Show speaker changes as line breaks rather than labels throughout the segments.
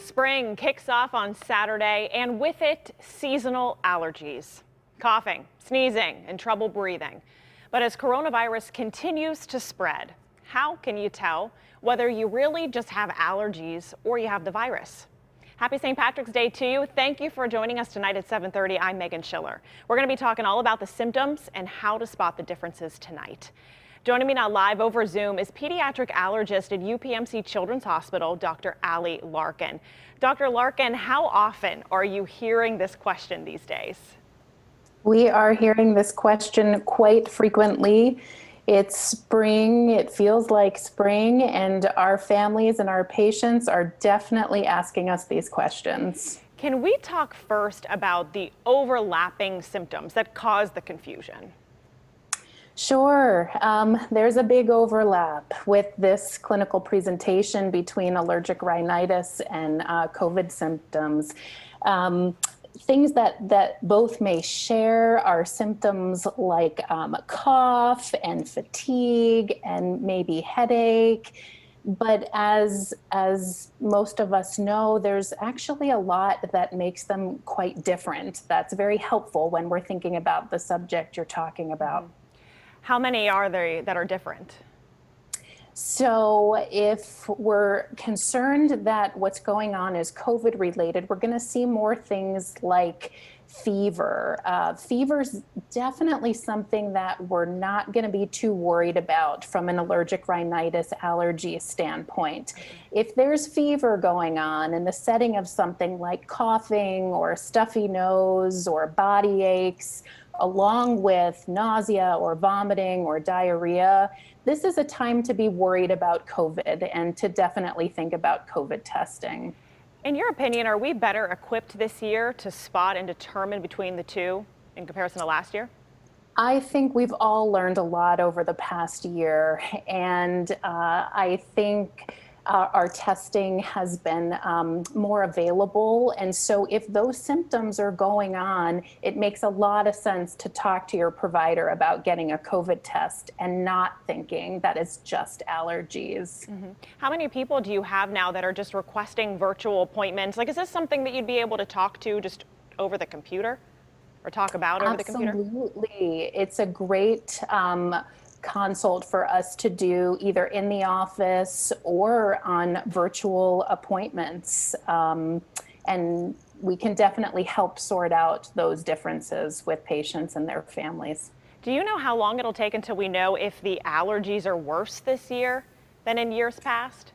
Spring kicks off on Saturday, and with it, seasonal allergies. Coughing, sneezing, and trouble breathing. But as coronavirus continues to spread, how can you tell whether you really just have allergies or you have the virus? Happy St. Patrick's Day to you. Thank you for joining us tonight at 7:30. I'm Meghan Schiller. We're going to be talking all about the symptoms and how to spot the differences tonight. Joining me now live over Zoom is pediatric allergist at UPMC Children's Hospital, Dr. Allie Larkin. Dr. Larkin, how often are you hearing this question these days?
We are hearing this question quite frequently. It's spring, it feels like spring, and our families and our patients are definitely asking us these questions.
Can we talk first about the overlapping symptoms that cause the confusion?
Sure. There's a big overlap with this clinical presentation between allergic rhinitis and COVID symptoms. Things that both may share are symptoms like cough and fatigue and maybe headache. But as most of us know, there's actually a lot that makes them quite different. That's very helpful when we're thinking about the subject you're talking about.
How many are there that are different?
So if we're concerned that what's going on is COVID related, we're going to see more things like fever. Fever's definitely something that we're not going to be too worried about from an allergic rhinitis allergy standpoint. If there's fever going on in the setting of something like coughing or stuffy nose or body aches, along with nausea or vomiting or diarrhea, this is a time to be worried about COVID and to definitely think about COVID testing.
In your opinion, are we better equipped this year to spot and determine between the two in comparison to last year?
I think we've all learned a lot over the past year, and I think our testing has been more available. And so if those symptoms are going on, it makes a lot of sense to talk to your provider about getting a COVID test and not thinking that it's just allergies.
Mm-hmm. How many people do you have now that are just requesting virtual appointments? Like, is this something that you'd be able to talk to just over the computer or talk about over the computer?
Absolutely. It's a great consult for us to do either in the office or on virtual appointments. And we can definitely help sort out those differences with patients and their families.
Do you know how long it'll take until we know if the allergies are worse this year than in years past?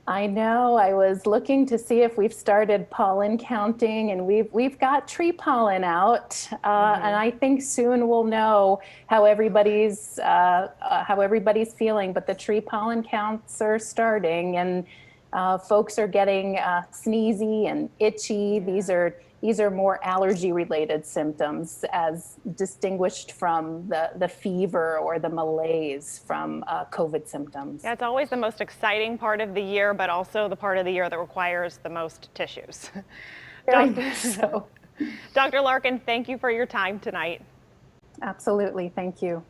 I know. I was looking to see if we've started pollen counting, and we've got tree pollen out, and I think soon we'll know how everybody's feeling. But the tree pollen counts are starting, and folks are getting sneezy and itchy. These are more allergy-related symptoms, as distinguished from the fever or the malaise from COVID symptoms.
Yeah, it's always the most exciting part of the year, but also the part of the year that requires the most tissues.
Very much so.
Dr. Larkin, thank you for your time tonight.
Absolutely, thank you.